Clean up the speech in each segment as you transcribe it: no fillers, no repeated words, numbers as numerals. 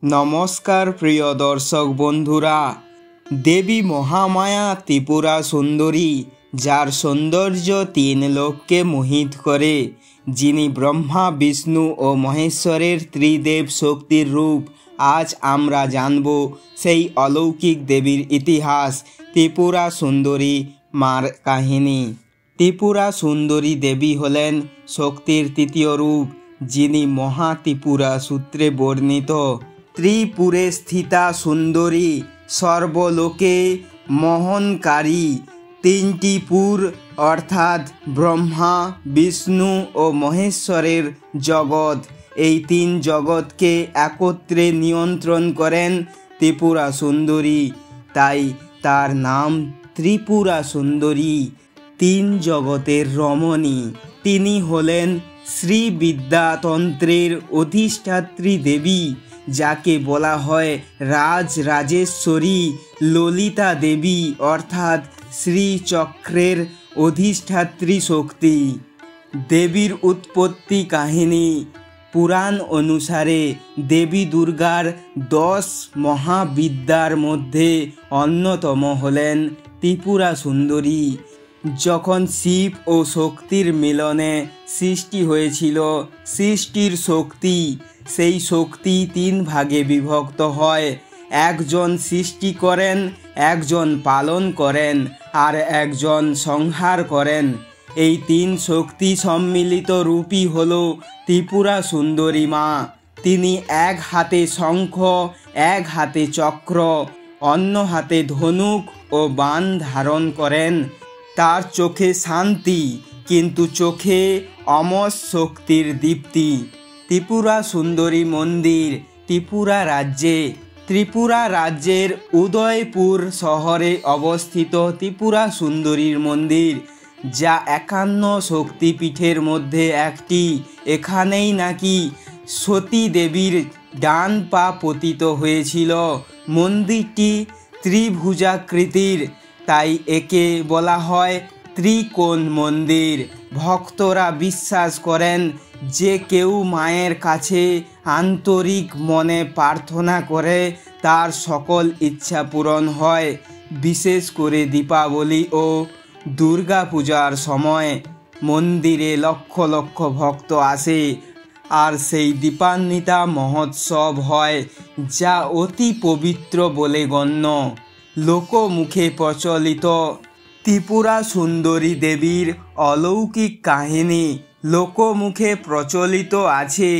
নমস্কার প্রিয় দর্শক বন্ধুরা, দেবী মহামায়া ত্রিপুরা সুন্দরী, যার সৌন্দর্য তিন লোককে মোহিত করে, যিনি ব্রহ্মা বিষ্ণু ও মহেশ্বরের ত্রিদেব শক্তির রূপ। আজ আমরা জানব সেই অলৌকিক দেবীর ইতিহাস, ত্রিপুরা সুন্দরী মার কাহিনী। ত্রিপুরা সুন্দরী দেবী হলেন শক্তির তৃতীয় রূপ, যিনি মহা ত্রিপুরা সূত্রে বর্ণিত। ত্রিপুরে স্থিতা সুন্দরী, সর্বলোকে মোহনকারী। তিনটি পুর অর্থাৎ ব্রহ্মা বিষ্ণু ও মহেশ্বরের জগৎ, এই তিন জগৎকে একত্রে নিয়ন্ত্রণ করেন ত্রিপুরা সুন্দরী, তাই তার নাম ত্রিপুরা সুন্দরী। তিন জগতের রমণী তিনি হলেন শ্রীবিদ্যাতন্ত্রের অধিষ্ঠাত্রী দেবী, যাকে বলা হয় রাজরাজেশ্বরী। ললিতা দেবী অর্থাৎ শ্রীচক্রের অধিষ্ঠাত্রী শক্তি। দেবীর উৎপত্তি কাহিনী। পুরাণ অনুসারে দেবী দুর্গার 10 মহাবিদ্যার মধ্যে অন্যতম হলেন ত্রিপুরা সুন্দরী। যখন শিব ও শক্তির মিলনে সৃষ্টি হয়েছিল সৃষ্টির শক্তি, সেই শক্তি 3 ভাগে বিভক্ত হয়। একজন সৃষ্টি করেন, একজন পালন করেন, আর একজন সংহার করেন। এই 3 শক্তি সম্মিলিত রূপই হল ত্রিপুরা সুন্দরী মা। তিনি এক হাতে শঙ্খ, এক হাতে চক্র, অন্য হাতে ধনুক ও বাণ ধারণ করেন। তার চোখে শান্তি, কিন্তু চোখে অমর শক্তির দীপ্তি। ত্রিপুরা সুন্দরী মন্দির ত্রিপুরা রাজ্যের উদয়পুর শহরে অবস্থিত ত্রিপুরা সুন্দরীর মন্দির, যা 51 শক্তিপীঠের মধ্যে একটি। এখানেই নাকি সতী দেবীর ডান পা পতিত হয়েছিল। মন্দিরটি ত্রিভুজাকৃতির, তাই একে বলা হয় ত্রিকোণ মন্দির। ভক্তরা বিশ্বাস করেন যে কেউ মায়ের কাছে আন্তরিক মনে প্রার্থনা করে তার সকল ইচ্ছা পূরণ হয়। বিশেষ করে দীপাবলি ও দুর্গা পূজার সময় মন্দিরে লক্ষ লক্ষ ভক্ত আসে, আর সেই দীপান্বিতা মহোৎসব হয়, যা অতি পবিত্র বলে গণ্য। লোকমুখে প্রচলিত ত্রিপুরা সুন্দরী দেবীর অলৌকিক কাহিনী। লোকমুখে প্রচলিত আছে,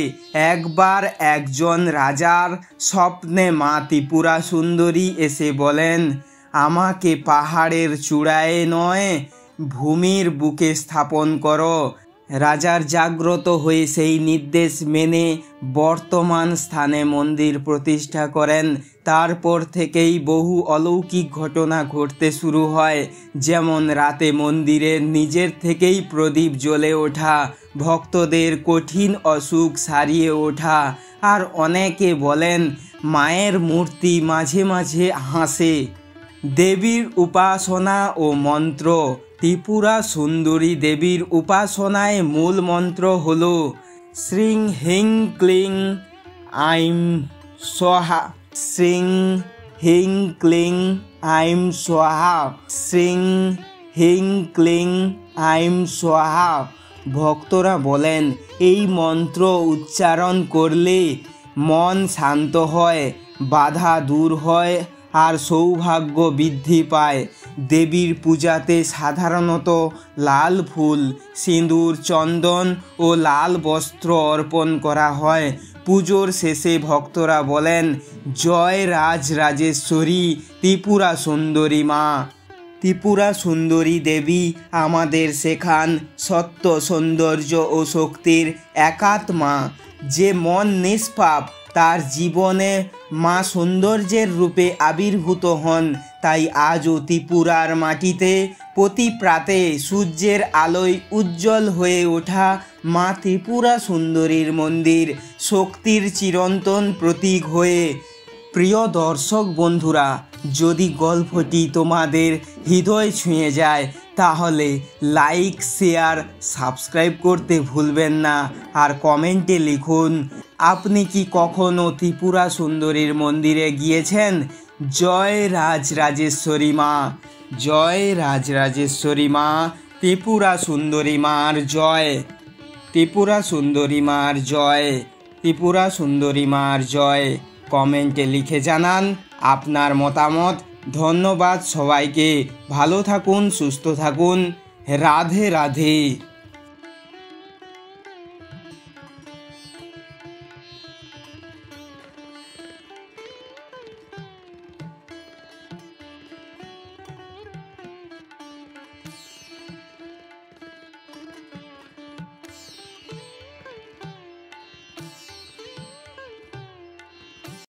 একবার একজন রাজার স্বপ্নে মা ত্রিপুরা সুন্দরী এসে বলেন, আমাকে পাহাড়ের চূড়ায় নয়, ভূমির বুকে স্থাপন করো। রাজার জাগ্রত হয়ে সেই নির্দেশ মেনে বর্তমান স্থানে মন্দির প্রতিষ্ঠা করেন। তারপর থেকেই বহু অলৌকিক ঘটনা ঘটতে শুরু হয়, যেমন রাতে মন্দিরের নিজের থেকেই প্রদীপ জ্বলে ওঠা, ভক্তদের কঠিন অসুখ সারিয়ে ওঠা, আর অনেকে বলেন মায়ের মূর্তি মাঝে মাঝে হাসে। দেবীর উপাসনা ও মন্ত্র। ত্রিপুরা সুন্দরী দেবীর উপাসনায় মূল মন্ত্র হল শ্রীং হিং ক্লিং আইম স্বাহা। শ্রীং হিং ক্লিং আইম স্বাহা। শ্রীং হিং ক্লিং আইম স্বাহা। ভক্তরা বলেন এই মন্ত্র উচ্চারণ করলে মন শান্ত হয়, বাধা দূর হয়, আর সৌভাগ্য বৃদ্ধি পায়। দেবীর পূজাতে সাধারণত লাল ফুল, সিঁদুর, চন্দন ও লাল বস্ত্র অর্পণ করা হয়। পুজোর শেষে ভক্তরা বলেন, জয় রাজরাজেশ্বরী ত্রিপুরা সুন্দরী মা। ত্রিপুরা সুন্দরী দেবী আমাদের শেখান সত্য, সৌন্দর্য ও শক্তির একাত্মা। যে মন নিষ্পাপ তার জীবনে মা সৌন্দর্যের রূপে আবির্ভূত হন। তাই আজও ত্রিপুরার মাটিতে প্রতি প্রাতে সূর্যের আলোয় উজ্জ্বল হয়ে ওঠা মা ত্রিপুরা সুন্দরীর মন্দির শক্তির চিরন্তন প্রতীক হয়ে। প্রিয় দর্শক বন্ধুরা, যদি গল্পটি তোমাদের হৃদয় ছুঁয়ে যায় তাহলে লাইক, শেয়ার, সাবস্ক্রাইব করতে ভুলবেন না। আর কমেন্টে লিখুন, আপনি কি কখনো ত্রিপুরা সুন্দরীর মন্দিরে গিয়েছেন? জয় রাজরাজেশ্বরী মা, জয় রাজরাজেশ্বরী মা, ত্রিপুরা সুন্দরী মার জয়, ত্রিপুরা সুন্দরী মার জয়, ত্রিপুরা সুন্দরী মার জয়। কমেন্টে লিখে জানান আপনার মতামত। ধন্যবাদ সবাইকে। ভালো থাকুন, সুস্থ থাকুন। রাধে রাধে।